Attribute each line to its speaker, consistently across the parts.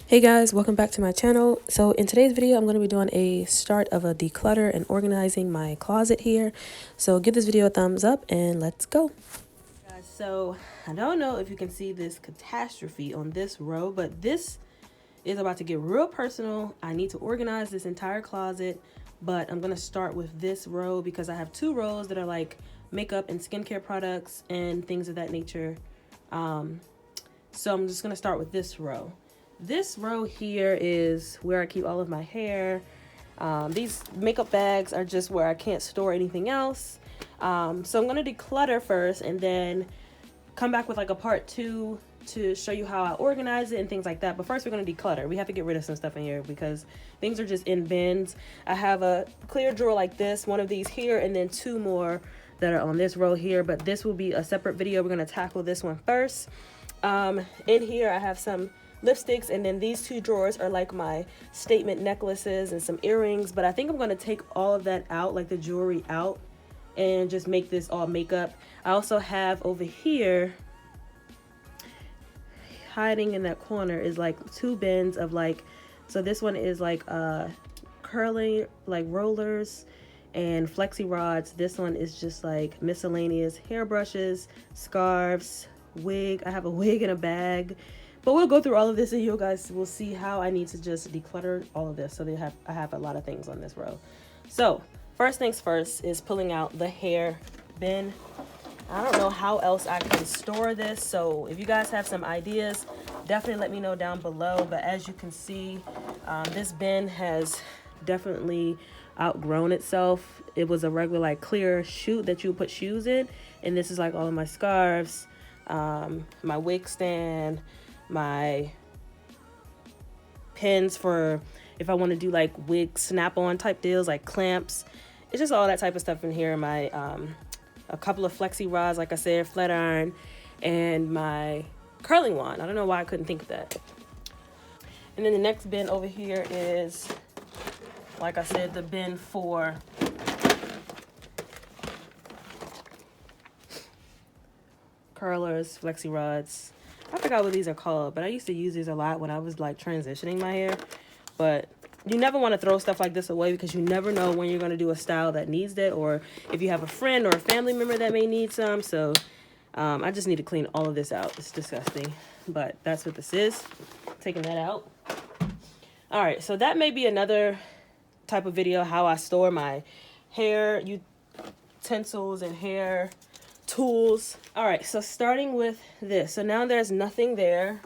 Speaker 1: Hey guys, welcome back to my channel. So in today's video, I'm going to be doing a start of a declutter and organizing my closet here. So give this video a thumbs up and let's go. Guys, so I don't know if you can see this catastrophe on this row, but this is about to get real personal. I need to organize this entire closet, but I'm going to start with this row because I have two rows that are like makeup and skincare products and things of that nature. So I'm just going to start with this row. This row here is where I keep all of my hair. These makeup bags are just where I can't store anything else. So I'm going to declutter first and then come back with like a part 2 to show you how I organize it and things like that. But first we're going to declutter. We have to get rid of some stuff in here because things are just in bins. I have a clear drawer like this, one of these here, and then two more that are on this row here. But this will be a separate video. We're going to tackle this one first. In here I have some lipsticks, and then these two drawers are like my statement necklaces and some earrings, but I think I'm going to take all of that out, like the jewelry out, and just make this all makeup. I also have over here, hiding in that corner, is like two bins of like, so this one is like curling like rollers and flexi rods. This one is just like miscellaneous hairbrushes, scarves, wig. I have a wig in a bag. But we'll go through all of this and you guys will see how I need to just declutter all of this. So I have a lot of things on this row. So first things first is pulling out the hair bin. I don't know how else I can store this. So if you guys have some ideas, definitely let me know down below. But as you can see, this bin has definitely outgrown itself. It was a regular like clear chute that you would put shoes in. And this is like all of my scarves, my wig stand, my pins for if I want to do like wig snap-on type deals, like clamps. It's just all that type of stuff in here. My a couple of flexi rods, like I said, flat iron, and my curling wand. I don't know why I couldn't think of that. And then the next bin over here is, like I said, the bin for curlers, flexi rods. I forgot what these are called, but I used to use these a lot when I was like transitioning my hair. But you never want to throw stuff like this away because you never know when you're going to do a style that needs that, or if you have a friend or a family member that may need some. So I just need to clean all of this out. It's disgusting, but that's what this is. Taking that out. All right, so that may be another type of video, how I store my hair utensils and hair tools. All right, so starting with this. So now there's nothing there.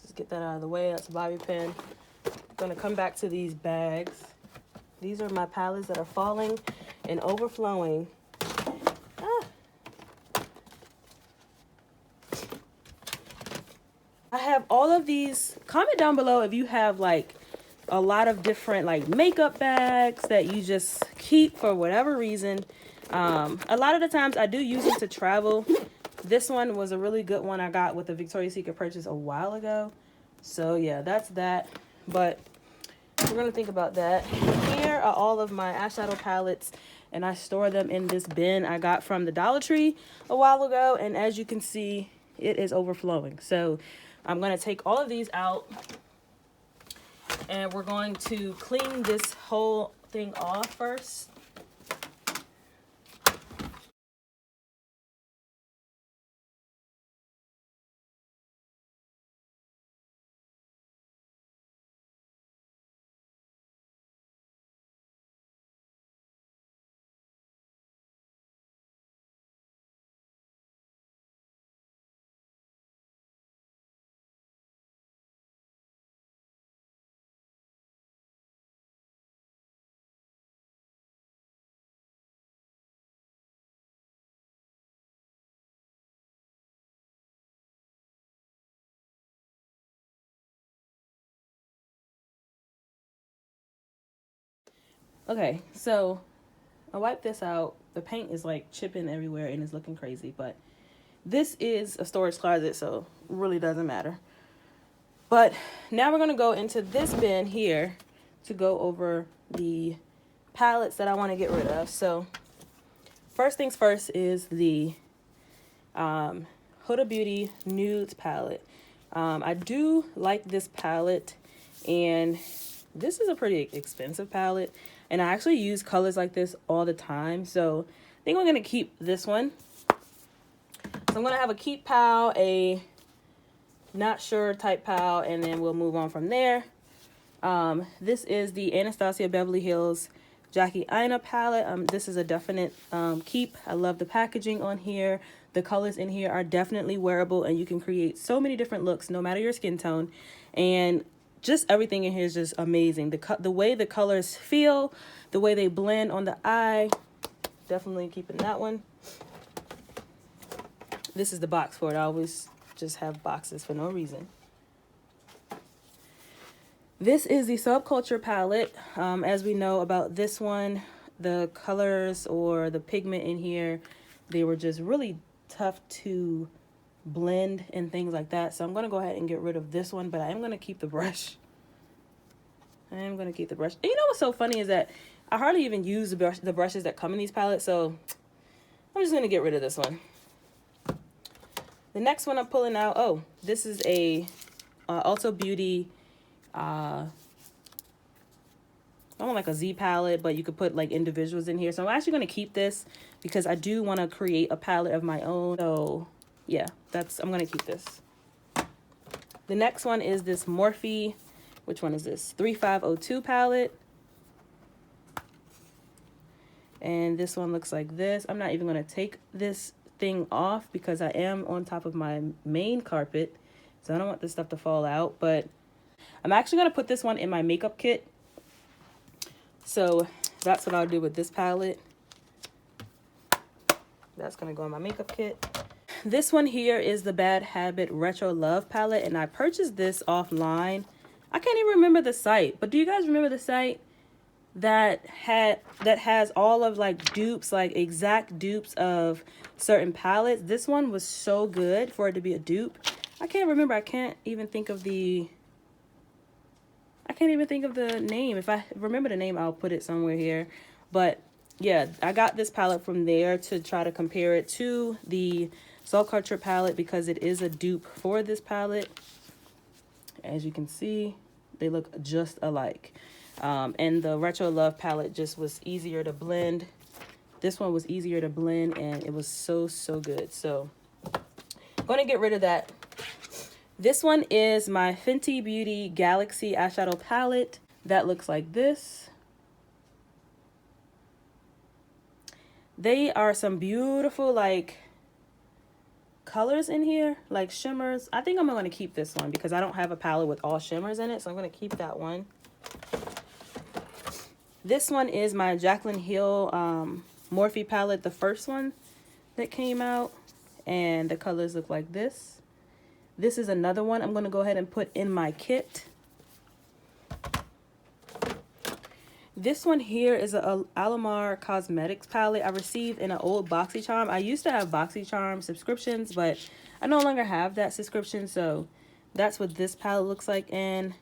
Speaker 1: Just get that out of the way. That's a bobby pin. I'm gonna come back to these bags. These are my palettes that are falling and overflowing. I have all of these. Comment down below if you have like a lot of different like makeup bags that you just keep for whatever reason. A lot of the times I do use them to travel. This one was a really good one I got with a Victoria's Secret purchase a while ago. So yeah, that's that. But we're going to think about that. Here are all of my eyeshadow palettes, and I store them in this bin I got from the Dollar Tree a while ago. And as you can see, it is overflowing. So I'm going to take all of these out, and we're going to clean this whole thing off first. Okay, so I wiped this out. The paint is like chipping everywhere and it's looking crazy, but this is a storage closet, so it really doesn't matter. But now we're going to go into this bin here to go over the palettes that I want to get rid of. So first things first is the Huda Beauty Nudes palette. I do like this palette, and this is a pretty expensive palette, and I actually use colors like this all the time, so I think we're going to keep this one. So I'm going to have a keep pal, a not sure type pal, and then we'll move on from there. This is the Anastasia Beverly Hills Jackie Aina palette. This is a definite keep. I love the packaging on here. The colors in here are definitely wearable, and you can create so many different looks no matter your skin tone. And just everything in here is just amazing. The way the colors feel, the way they blend on the eye, definitely keeping that one. This is the box for it. I always just have boxes for no reason. This is the Subculture palette. As we know about this one, the colors or the pigment in here, they were just really tough to blend and things like that. So I'm going to go ahead and get rid of this one, but I am going to keep the brush. I am going to keep the brush. And you know what's so funny is that I hardly even use the brushes that come in these palettes, so I'm just going to get rid of this one. The next one I'm pulling out, oh, this is a Ulta Beauty, I want like a Z palette, but you could put like individuals in here. So I'm actually going to keep this because I do want to create a palette of my own. So yeah, I'm going to keep this. The next one is this Morphe, which one is this? 3502 palette. And this one looks like this. I'm not even going to take this thing off because I am on top of my main carpet, so I don't want this stuff to fall out. But I'm actually going to put this one in my makeup kit, so that's what I'll do with this palette. That's going to go in my makeup kit. This one here is the Bad Habit Retro Love palette, and I purchased this offline. I can't even remember the site, but do you guys remember the site that has all of like dupes, like exact dupes of certain palettes? This one was so good for it to be a dupe. I can't remember. I can't even think of the name. If I remember the name, I'll put it somewhere here. But yeah, I got this palette from there to try to compare it to the Subculture palette because it is a dupe for this palette. As you can see, they look just alike. And the Retro Love palette just was easier to blend. This one was easier to blend, and it was so good. So I'm going to get rid of that. This one is my Fenty Beauty Galaxy eyeshadow palette that looks like this. They are some beautiful like colors in here, like shimmers. I think I'm going to keep this one because I don't have a palette with all shimmers in it, so I'm going to keep that one. This one is my Jaclyn Hill Morphe palette, the first one that came out, and the colors look like this. This is another one I'm going to go ahead and put in my kit. This one here is a Alamar Cosmetics palette I received in an old BoxyCharm. I used to have BoxyCharm subscriptions, but I no longer have that subscription, so that's what this palette looks like. And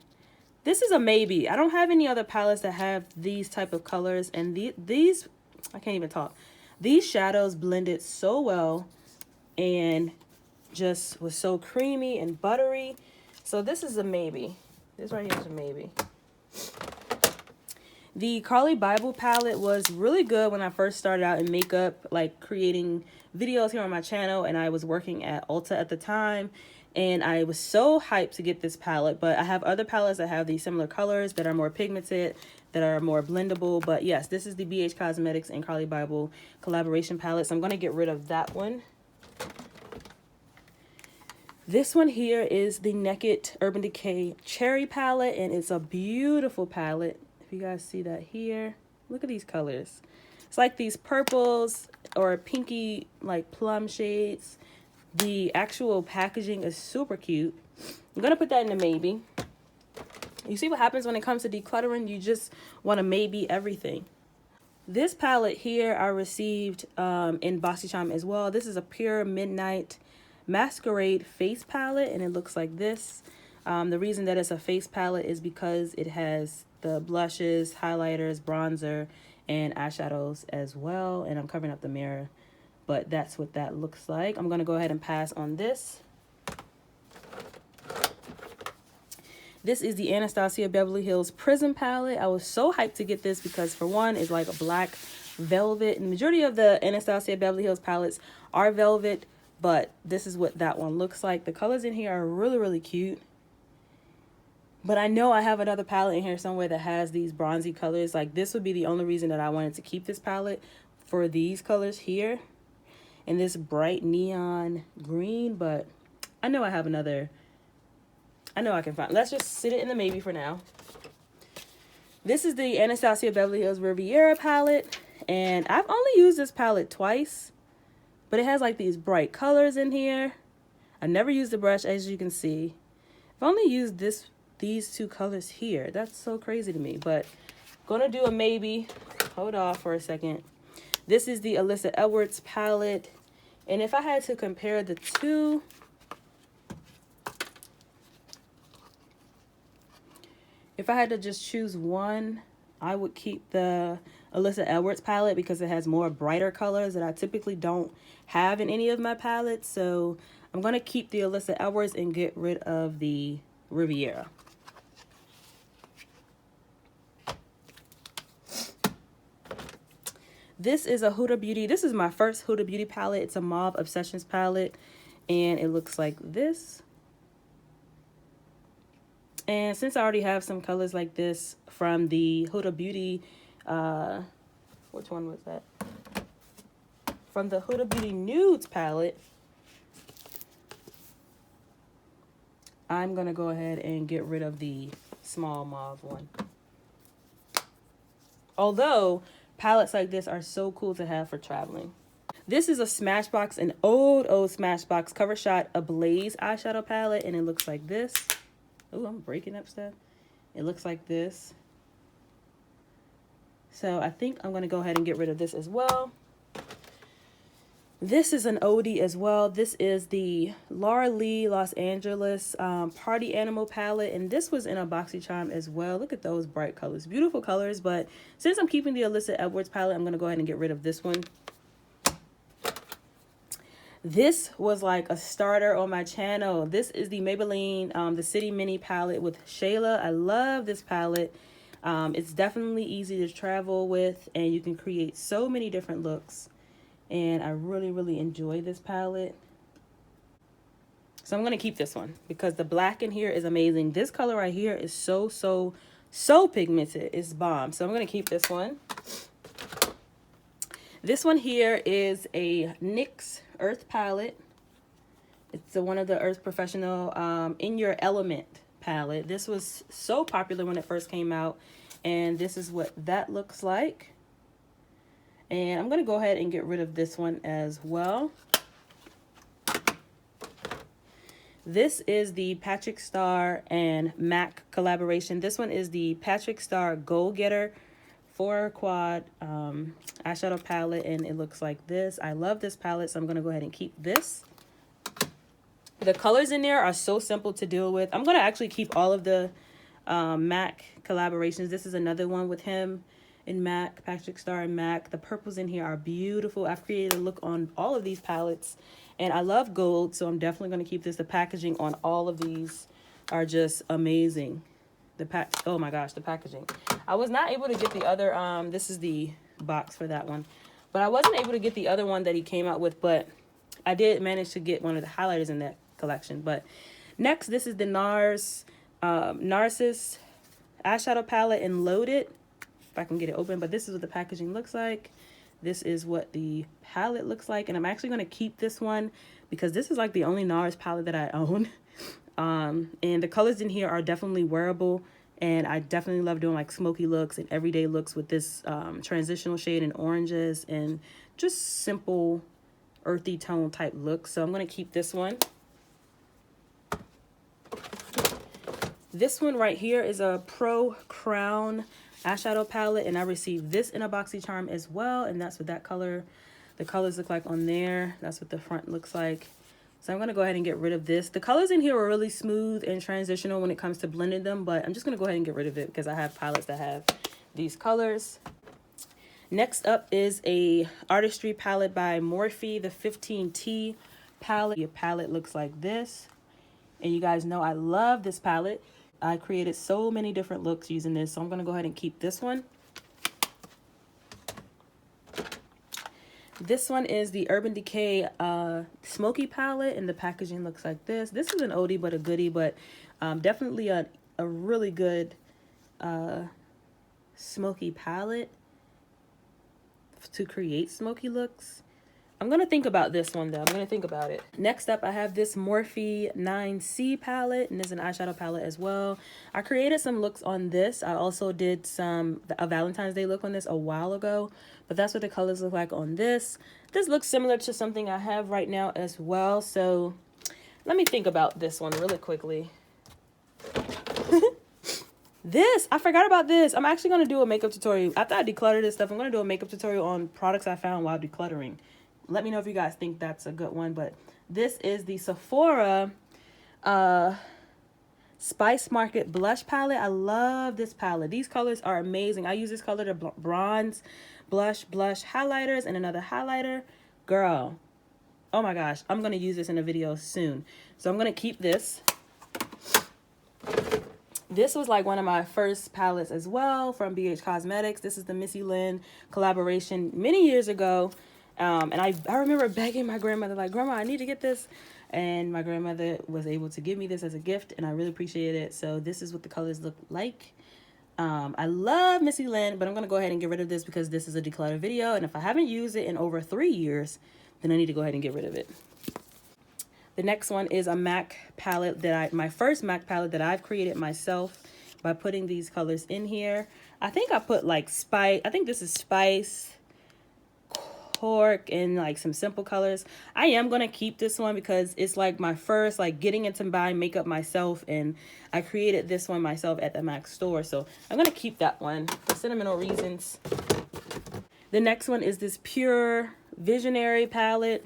Speaker 1: this is a maybe. I don't have any other palettes that have these type of colors, and these I can't even talk. These shadows blended so well and just was so creamy and buttery. So this is a maybe. This right here is a maybe. The Carly Bible palette was really good when I first started out in makeup, like creating videos here on my channel, and I was working at Ulta at the time. And I was so hyped to get this palette, but I have other palettes that have these similar colors that are more pigmented, that are more blendable. But yes, this is the BH Cosmetics and Carly Bible collaboration palette, so I'm going to get rid of that one. This one here is the Naked Urban Decay Cherry palette, and it's a beautiful palette. If you guys see that here, look at these colors. It's like these purples or pinky like plum shades. The actual packaging is super cute. I'm going to put that in a maybe. You see what happens when it comes to decluttering? You just want to maybe everything. This palette here I received in BoxyCharm as well. This is a Pure Midnight Masquerade face palette, and it looks like this. The reason that it's a face palette is because it has the blushes, highlighters, bronzer, and eyeshadows as well. And I'm covering up the mirror, but that's what that looks like. I'm going to go ahead and pass on this. This is the Anastasia Beverly Hills Prism palette. I was so hyped to get this because for one, it's like a black velvet. And the majority of the Anastasia Beverly Hills palettes are velvet, but this is what that one looks like. The colors in here are really, really cute. But I know I have another palette in here somewhere that has these bronzy colors. Like this would be the only reason that I wanted to keep this palette, for these colors here and this bright neon green. But I know I have another. I know I can find. Let's just sit it in the maybe for now. This is the Anastasia Beverly Hills Riviera palette, and I've only used this palette twice, but it has like these bright colors in here. I never used the brush, as you can see. I've only used these two colors here. That's so crazy to me, but gonna do a maybe. Hold off for a second. This is the Alyssa Edwards palette, and if I had to compare the two, if I had to just choose one, I would keep the Alyssa Edwards palette because it has more brighter colors that I typically don't have in any of my palettes. So I'm going to keep the Alyssa Edwards and get rid of the Riviera. This is a Huda Beauty. This is my first Huda Beauty palette. It's a Mauve Obsessions palette, and it looks like this. And since I already have some colors like this from the Huda Beauty, which one was that? From the Huda Beauty Nudes palette, I'm going to go ahead and get rid of the small mauve one. Although palettes like this are so cool to have for traveling. This is a Smashbox, an old Smashbox Cover Shot Ablaze eyeshadow palette, and it looks like this. Oh, I'm breaking up stuff. It looks like this. So I think I'm going to go ahead and get rid of this as well. This is an oldie as well. This is the Laura Lee Los Angeles Party Animal palette, and this was in a BoxyCharm as well. Look at those bright colors, beautiful colors. But since I'm keeping the Alyssa Edwards palette, I'm going to go ahead and get rid of this one. This was like a starter on my channel. This is the Maybelline the City Mini palette with Shayla. I love this palette. It's definitely easy to travel with, and you can create so many different looks. And I really, really enjoy this palette. So I'm going to keep this one because the black in here is amazing. This color right here is so pigmented. It's bomb. So I'm going to keep this one. This one here is a NYX Earth palette. It's one of the Earth Professional In Your Element palette. This was so popular when it first came out. And this is what that looks like. And I'm going to go ahead and get rid of this one as well. This is the Patrick Star and MAC collaboration. This one is the Patrick Star Go Getter 4 Quad eyeshadow palette, and it looks like this. I love this palette, so I'm going to go ahead and keep this. The colors in there are so simple to deal with. I'm going to actually keep all of the MAC collaborations. This is another one with him in MAC, Patrick Star and MAC. The purples in here are beautiful. I've created a look on all of these palettes, and I love gold, so I'm definitely going to keep this. The packaging on all of these are just amazing. Oh my gosh, the packaging. I was not able to get the other, this is the box for that one, but I wasn't able to get the other one that he came out with, but I did manage to get one of the highlighters in that collection. But next, this is the Nars Narcissus eyeshadow palette in Loaded. If I can get it open, but this is what the packaging looks like. This is what the palette looks like, and I'm actually going to keep this one because this is like the only Nars palette that I own. And the colors in here are definitely wearable, and I definitely love doing like smoky looks and everyday looks with this transitional shade in oranges and just simple earthy tone type looks. So I'm going to keep this one. This one right here is a Pro Crown eyeshadow palette, and I received this in a BoxyCharm as well, and that's what that color, the colors look like on there. That's what the front looks like. So I'm going to go ahead and get rid of this. The colors in here are really smooth and transitional when it comes to blending them, but I'm just going to go ahead and get rid of it because I have palettes that have these colors. Next up is a Artistry palette by Morphe, the 15T palette. Your palette looks like this, and you guys know I love this palette. I created so many different looks using this, so I'm going to go ahead and keep this one. This one is the Urban Decay Smoky palette, and the packaging looks like this. This is an oldie but a goodie, but definitely a really good smoky palette to create smoky looks. I'm going to think about this one though. I'm going to think about it. Next up, I have this Morphe 9C palette, and it's an eyeshadow palette as well. I created some looks on this. I also did a Valentine's Day look on this a while ago, but that's what the colors look like on this. This looks similar to something I have right now as well. So let me think about this one really quickly. I forgot about this. I'm actually going to do a makeup tutorial. After I declutter this stuff, I'm going to do a makeup tutorial on products I found while decluttering. Let me know if you guys think that's a good one. But this is the Sephora Spice Market Blush Palette. I love this palette. These colors are amazing. I use this color to bronze, blush highlighters, and another highlighter. Girl, oh my gosh, I'm going to use this in a video soon. So I'm going to keep this. This was like one of my first palettes as well from BH Cosmetics. This is the Missy Lynn collaboration many years ago. And I remember begging my grandmother, like, Grandma, I need to get this. And my grandmother was able to give me this as a gift, and I really appreciate it. So this is what the colors look like. I love Missy Lynn, but I'm going to go ahead and get rid of this because this is a declutter video. And if I haven't used it in over 3 years, then I need to go ahead and get rid of it. The next one is a MAC palette my first MAC palette that I've created myself by putting these colors in here. I think I put like Spice. I think this is Spice, Cork, and like some simple colors. I am going to keep this one because it's like my first like getting into buying makeup myself, and I created this one myself at the MAC store. So I'm going to keep that one for sentimental reasons. The next one is this Pure Visionary palette.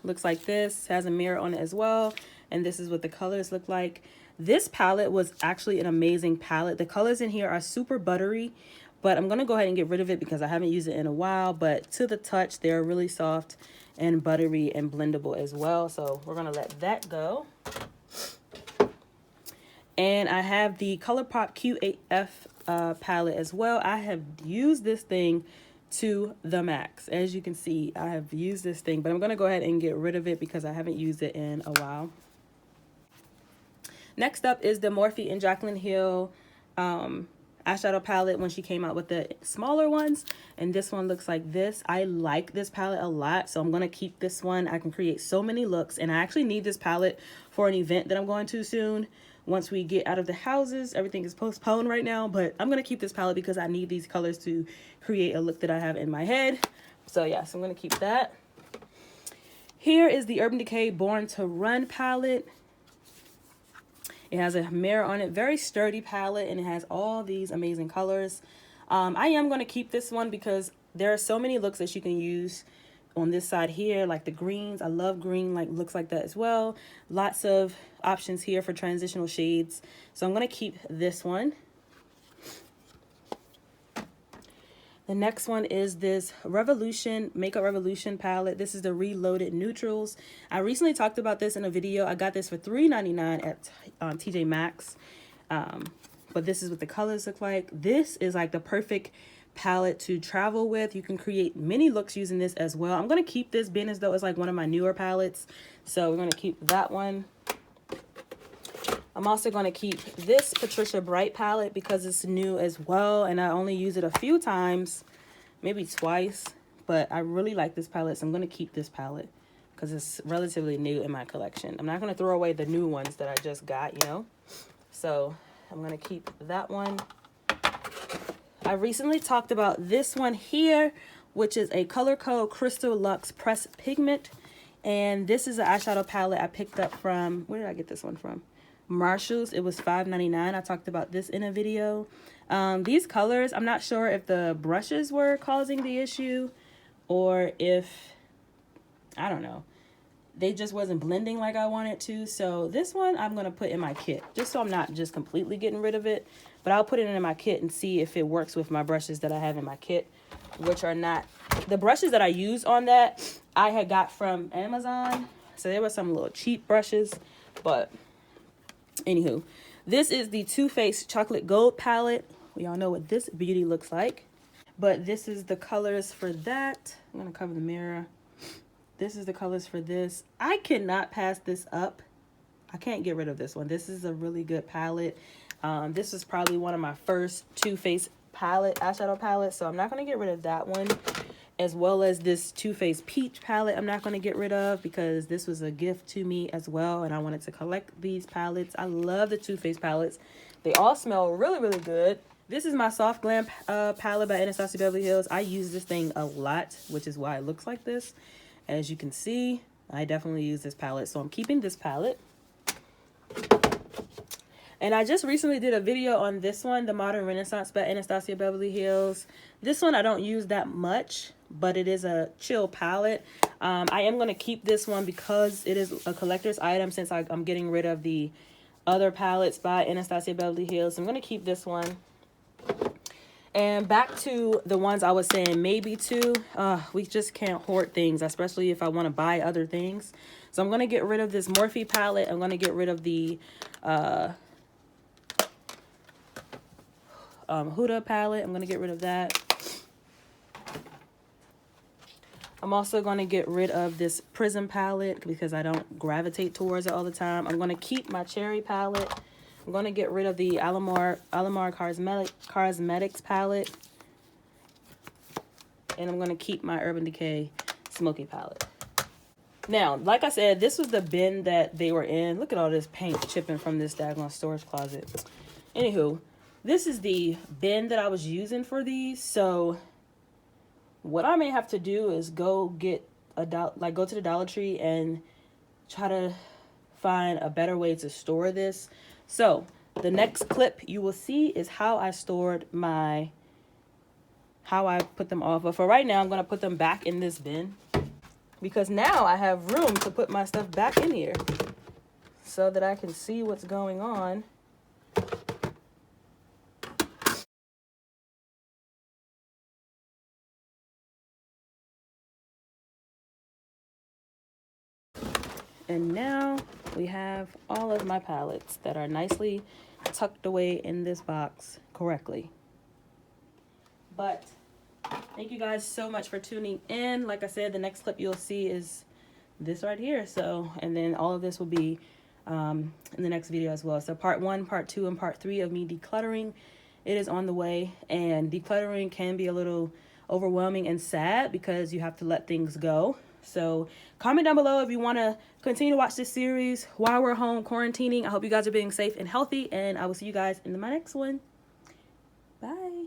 Speaker 1: Looks like this, has a mirror on it as well, and this is what the colors look like. This palette was actually an amazing palette. The colors in here are super buttery, but I'm going to go ahead and get rid of it because I haven't used it in a while. But to the touch, they're really soft and buttery and blendable as well, so we're going to let that go. And I have the ColourPop Q8F palette as well. I have used this thing to the max. As you can see, I have used this thing, but I'm going to go ahead and get rid of it because I haven't used it in a while. Next up is the Morphe and Jaclyn Hill eyeshadow palette when she came out with the smaller ones, and this one looks like this. I like this palette a lot, so I'm going to keep this one. I can create so many looks, and I actually need this palette for an event that I'm going to soon. Once we get out of the houses, everything is postponed right now, but I'm going to keep this palette because I need these colors to create a look that I have in my head. So yes, I'm going to keep that. Here is the Urban Decay Born to Run palette. It has a mirror on it, very sturdy palette, and it has all these amazing colors. I am going to keep this one because there are so many looks that you can use on this side here, like the greens. I love green, like looks like that as well. Lots of options here for transitional shades. So I'm going to keep this one. The next one is this Revolution, Makeup Revolution palette. This is the Reloaded Neutrals. I recently talked about this in a video. I got this for $3.99 at TJ Maxx. But this is what the colors look like. This is like the perfect palette to travel with. You can create many looks using this as well. I'm going to keep this being as though it's like one of my newer palettes. So we're going to keep that one. I'm also going to keep this Patricia Bright palette because it's new as well, and I only use it a few times, maybe twice, but I really like this palette, so I'm going to keep this palette because it's relatively new in my collection. I'm not going to throw away the new ones that I just got, you know, so I'm going to keep that one. I recently talked about this one here, which is a Color Code Crystal Luxe Press Pigment, and this is an eyeshadow palette I picked up from, where did I get this one from? Marshalls. It was $5.99. I talked about this in a video. These colors, I'm not sure if the brushes were causing the issue or if, I don't know, they just wasn't blending like I wanted to. So this one I'm going to put in my kit just so I'm not just completely getting rid of it, but I'll put it in my kit and see if it works with my brushes that I have in my kit, which are not the brushes that I use on that I had got from Amazon. So there were some little cheap brushes, but anywho, This is the Too Faced Chocolate Gold palette. We all know what this beauty looks like. But this is the colors for that. I'm going to cover the mirror. This is the colors for this. I cannot pass this up. I can't get rid of this one. This is a really good palette. This is probably one of my first Too Faced eyeshadow palette. So I'm not going to get rid of that one. As well as this Too Faced Peach palette I'm not going to get rid of because this was a gift to me as well. And I wanted to collect these palettes. I love the Too Faced palettes. They all smell really, really good. This is my Soft Glam palette by Anastasia Beverly Hills. I use this thing a lot, which is why it looks like this. As you can see, I definitely use this palette. So I'm keeping this palette. And I just recently did a video on this one, the Modern Renaissance by Anastasia Beverly Hills. This one I don't use that much, but it is a chill palette. I am going to keep this one because it is a collector's item since I'm getting rid of the other palettes by Anastasia Beverly Hills. So I'm going to keep this one. And back to the ones I was saying maybe to. We just can't hoard things, especially if I want to buy other things. So I'm going to get rid of this Morphe palette. I'm going to get rid of the Huda palette. I'm going to get rid of that. I'm also going to get rid of this Prism palette because I don't gravitate towards it all the time. I'm going to keep my Cherry palette. I'm going to get rid of the Alamar Cosmetics palette. And I'm going to keep my Urban Decay Smoky palette. Now, like I said, this was the bin that they were in. Look at all this paint chipping from this daggone storage closet. Anywho, this is the bin that I was using for these. So what I may have to do is go get go to the Dollar Tree and try to find a better way to store this. So the next clip you will see is how I stored how I put them off. But for right now, I'm going to put them back in this bin because now I have room to put my stuff back in here so that I can see what's going on. And now we have all of my palettes that are nicely tucked away in this box correctly. But thank you guys so much for tuning in. Like I said, the next clip you'll see is this right here. So, and then all of this will be in the next video as well. So part 1, part 2, and part 3 of me decluttering, it is on the way. And decluttering can be a little overwhelming and sad because you have to let things go. So comment down below if you want to continue to watch this series while we're home quarantining. I hope you guys are being safe and healthy, and I will see you guys in my next one. Bye.